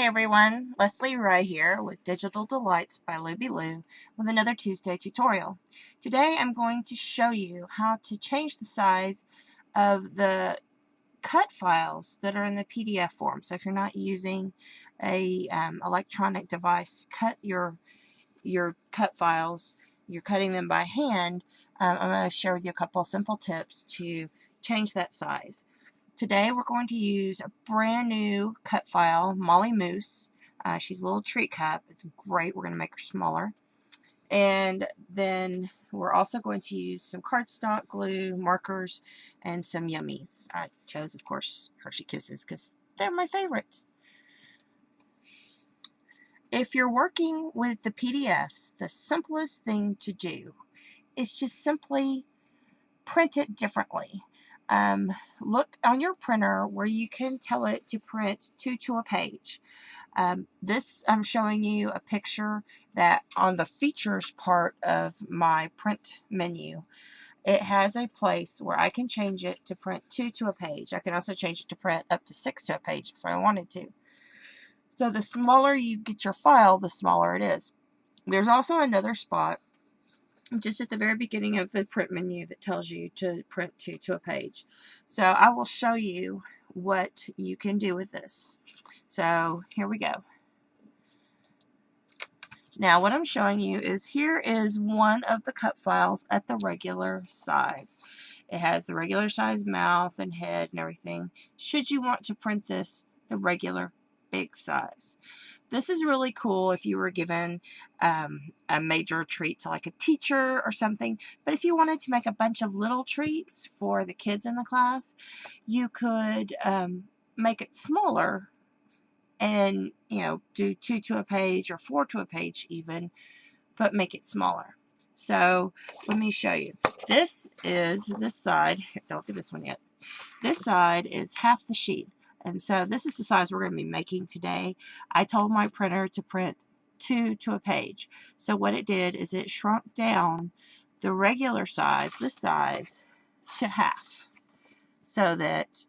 Hi everyone, Leslie Ray here with Digital Delights by Luby Lou with another Tuesday tutorial. Today I'm going to show you how to change the size of the cut files that are in the PDF form. So if you're not using a electronic device to cut your cut files, you're cutting them by hand, I'm going to share with you a couple of simple tips to change that size. Today we're going to use a brand new cut file, Molly Moose. She's a little treat cup. It's great. We're going to make her smaller. And then we're also going to use some cardstock, glue, markers, and some yummies. I chose, of course, Hershey Kisses because they're my favorite. If you're working with the PDFs, the simplest thing to do is just simply print it differently. Look on your printer where you can tell it to print 2 to a page. This I'm showing you a picture that on the features part of my print menu, it has a place where I can change it to print 2 to a page. I can also change it to print up to 6 to a page if I wanted to. So the smaller you get your file, the smaller it is. There's also another spot just at the very beginning of the print menu that tells you to print 2 to a page. So I will show you what you can do with this. So here we go. Now what I'm showing you is here is one of the cut files at the regular size. It has the regular size mouth and head and everything. Should you want to print this the regular big size. This is really cool if you were given a major treat to like a teacher or something. But if you wanted to make a bunch of little treats for the kids in the class, you could make it smaller and, do 2 to a page or 4 to a page even, but make it smaller. So let me show you. This side. Don't look at this one yet. This side is half the sheet. And so this is the size we're going to be making today. I told my printer to print 2 to a page. So what it did is it shrunk down the regular size, this size, to half. So that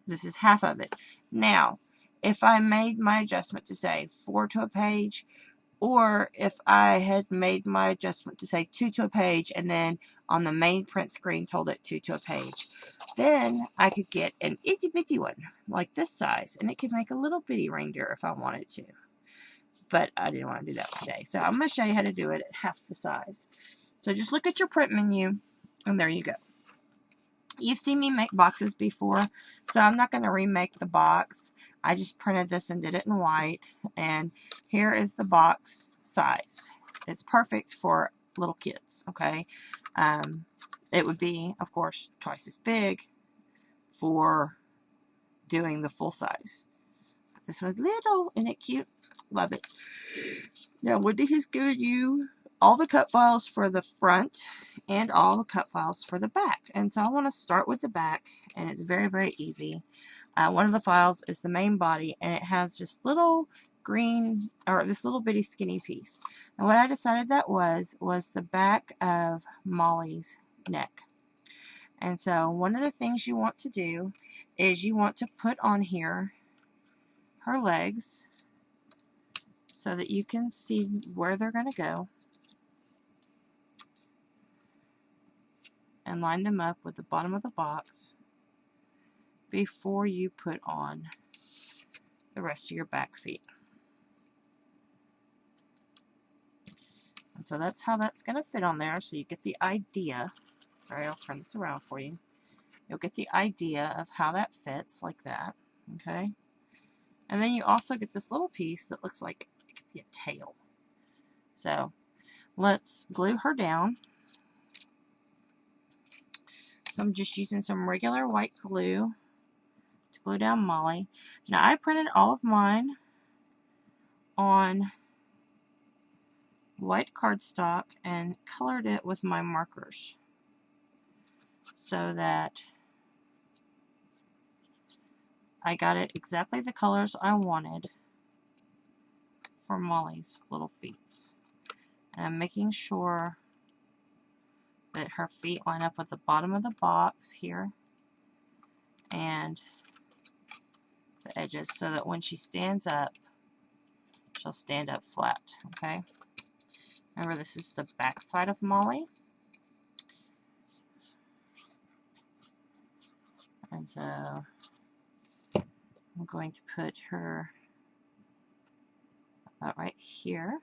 this is half of it. Now, if I made my adjustment to say 4 to a page, or if I had made my adjustment to say 2 to a page and then on the main print screen told it 2 to a page, then I could get an itty bitty one like this size and it could make a little bitty reindeer if I wanted to. But I didn't want to do that today. So I'm going to show you how to do it at half the size. So just look at your print menu and there you go. You've seen me make boxes before, so I'm not going to remake the box. I just printed this and did it in white, and here is the box size. It's perfect for little kids, okay? It would be, of course, twice as big for doing the full size. This one's little, isn't it cute? Love it. Now, Wendy has given you all the cut files for the front and all the cut files for the back. And so I want to start with the back, and it's very, very easy. One of the files is the main body, and it has just little green, or this little bitty skinny piece. And what I decided that was the back of Molly's neck. And so one of the things you want to do is you want to put on here her legs so that you can see where they're going to go. And line them up with the bottom of the box before you put on the rest of your back feet. And so that's how that's going to fit on there, so you get the idea. Sorry, I'll turn this around for you. You'll get the idea of how that fits like that, okay? And then you also get this little piece that looks like it could be a tail. So let's glue her down. So I'm just using some regular white glue to glue down Molly. Now I printed all of mine on white cardstock and colored it with my markers so that I got it exactly the colors I wanted for Molly's little feet. And I'm making sure that her feet line up with the bottom of the box here and the edges so that when she stands up, she'll stand up flat, okay? Remember, this is the back side of Molly. And so I'm going to put her about right here.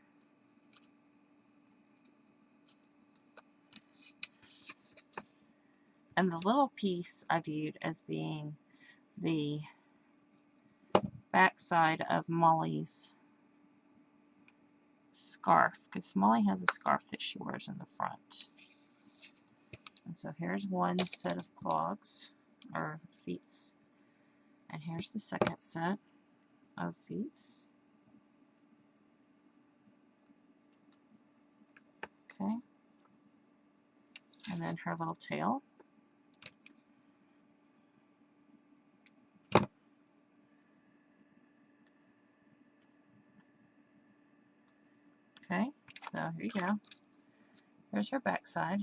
And the little piece I viewed as being the back side of Molly's scarf, because Molly has a scarf that she wears in the front. And so here's one set of clogs, or feet, and here's the second set of feet. Okay, and then her little tail. Okay, so here you go. There's her back side.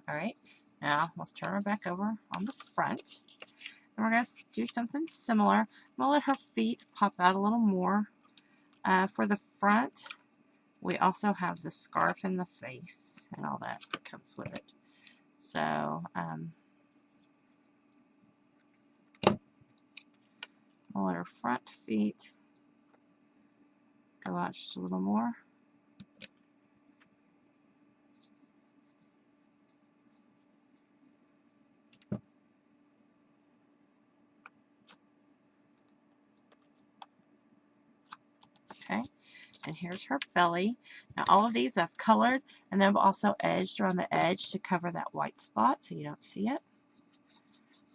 Alright, now let's turn her back over on the front. And we're going to do something similar. I'm going to let her feet pop out a little more. For the front, we also have the scarf and the face and all that comes with it. So, I'll let her front feet go out just a little more. Okay, and here's her belly. Now all of these I've colored, and then I've also edged around the edge to cover that white spot so you don't see it.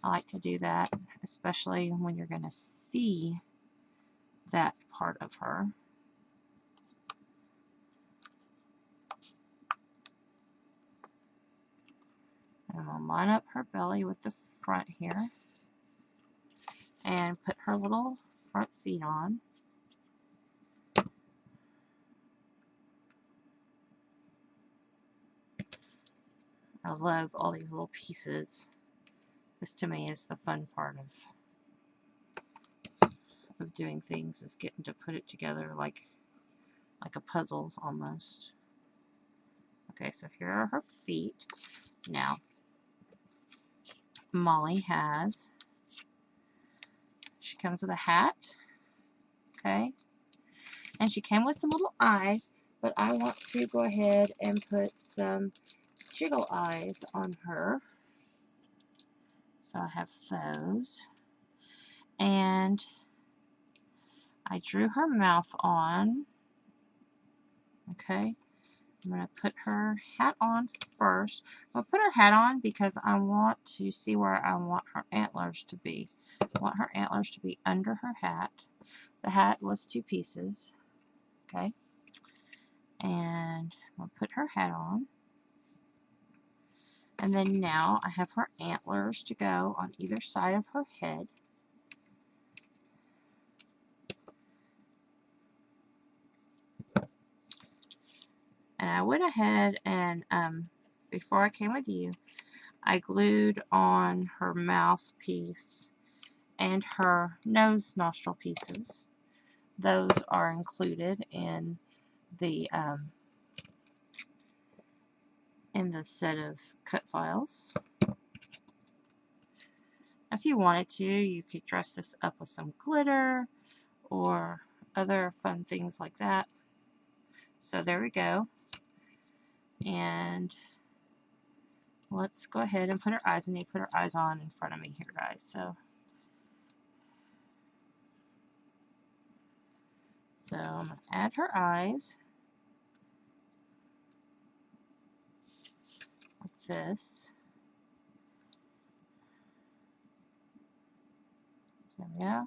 I like to do that, especially when you're going to see that part of her. And I'm going to line up her belly with the front here and put her little front feet on. I love all these little pieces. This to me is the fun part of doing things, is getting to put it together like a puzzle almost. Okay, so here are her feet. Now, Molly she comes with a hat, okay, and she came with some little eyes, but I want to go ahead and put some jiggle eyes on her. So I have those, and I drew her mouth on. Okay, I'm going to put her hat on first. I'll put her hat on because I want to see where I want her antlers to be. I want her antlers to be under her hat. The hat was 2 pieces. Okay, and I'll put her hat on. And then now I have her antlers to go on either side of her head. And I went ahead and, before I came with you, I glued on her mouthpiece and her nose nostril pieces. Those are included in the set of cut files. If you wanted to, you could dress this up with some glitter or other fun things like that. So there we go. And let's go ahead and put her eyes. I need to put her eyes on in front of me here, guys. So I'm going to add her eyes like this. There we go.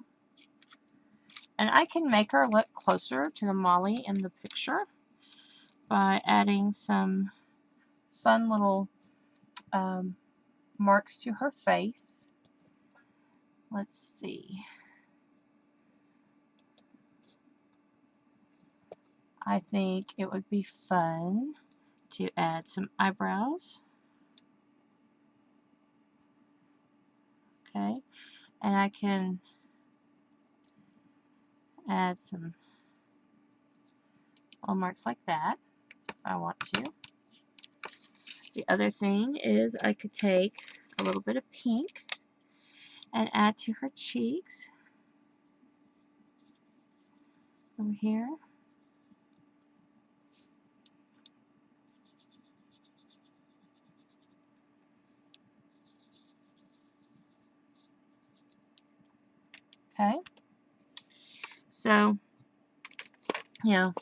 And I can make her look closer to the Molly in the picture by adding some fun little marks to her face. Let's see. I think it would be fun to add some eyebrows. Okay, and I can add some little marks like that if I want to. The other thing is I could take a little bit of pink and add to her cheeks over here. Okay, so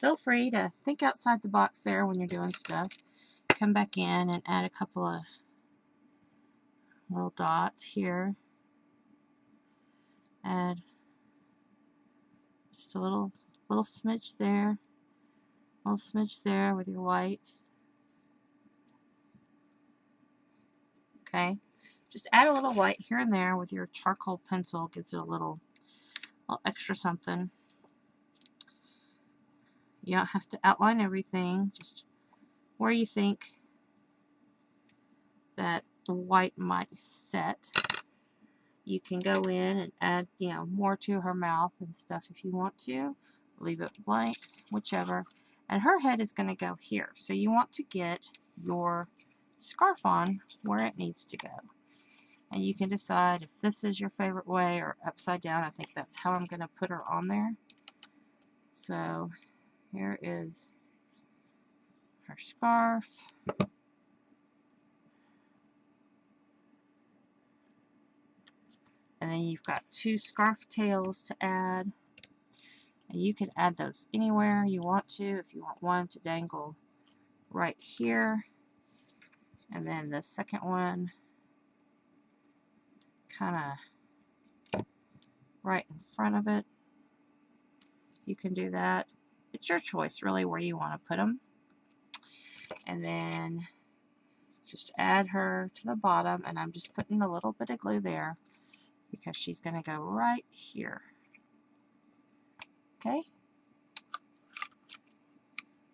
feel free to think outside the box there when you're doing stuff. Come back in and add a couple of little dots here. Add just a little smidge there, a little smidge there with your white. Okay, just add a little white here and there with your charcoal pencil. Gives it a little extra something. You don't have to outline everything, just where you think that the white might set. You can go in and add, more to her mouth and stuff if you want to. Leave it blank, whichever. And her head is going to go here. So you want to get your scarf on where it needs to go. And you can decide if this is your favorite way or upside down. I think that's how I'm going to put her on there. So here is her scarf. And then you've got 2 scarf tails to add. And you can add those anywhere you want to. If you want one to dangle right here. And then the second one kind of right in front of it. You can do that. It's your choice really where you want to put them. And then just add her to the bottom. And I'm just putting a little bit of glue there because she's going to go right here. Okay?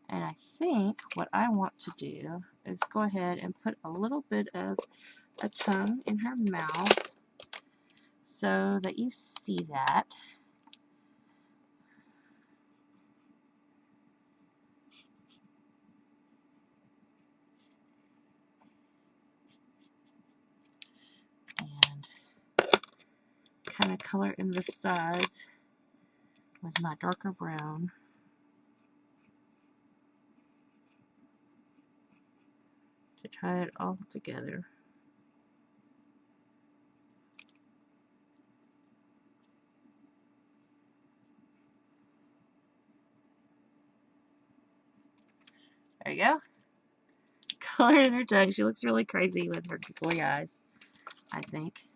And I think what I want to do is go ahead and put a little bit of a tongue in her mouth so that you see that. And kind of color in the sides with my darker brown. To tie it all together. There you go. Color in her tongue. She looks really crazy with her googly eyes, I think.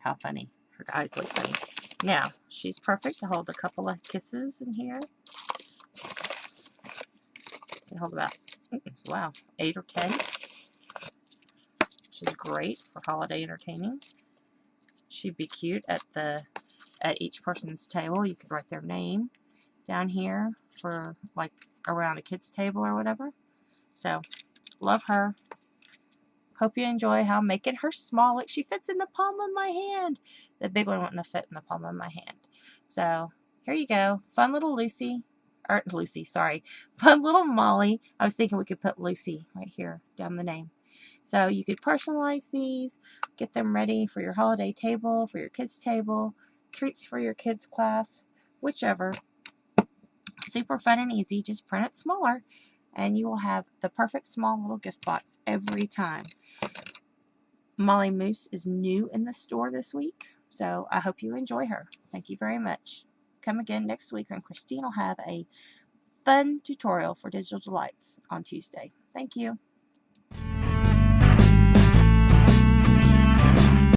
How funny. Her eyes look funny. Now, she's perfect to hold a couple of kisses in here. You can hold about, wow, 8 or 10. She's great for holiday entertaining. She'd be cute at each person's table. You could write their name down here for like around a kid's table or whatever. So, love her. Hope you enjoy how I'm making her small. Look, she fits in the palm of my hand. The big one wouldn't have fit in the palm of my hand. So, here you go. Fun little Fun little Molly. I was thinking we could put Lucy right here down the name. So, you could personalize these, get them ready for your holiday table, for your kids' table, treats for your kids' class, whichever. Super fun and easy. Just print it smaller, and you will have the perfect small little gift box every time. Molly Moose is new in the store this week, so I hope you enjoy her. Thank you very much. Come again next week, and Christine will have a fun tutorial for Digital Delights on Tuesday. Thank you.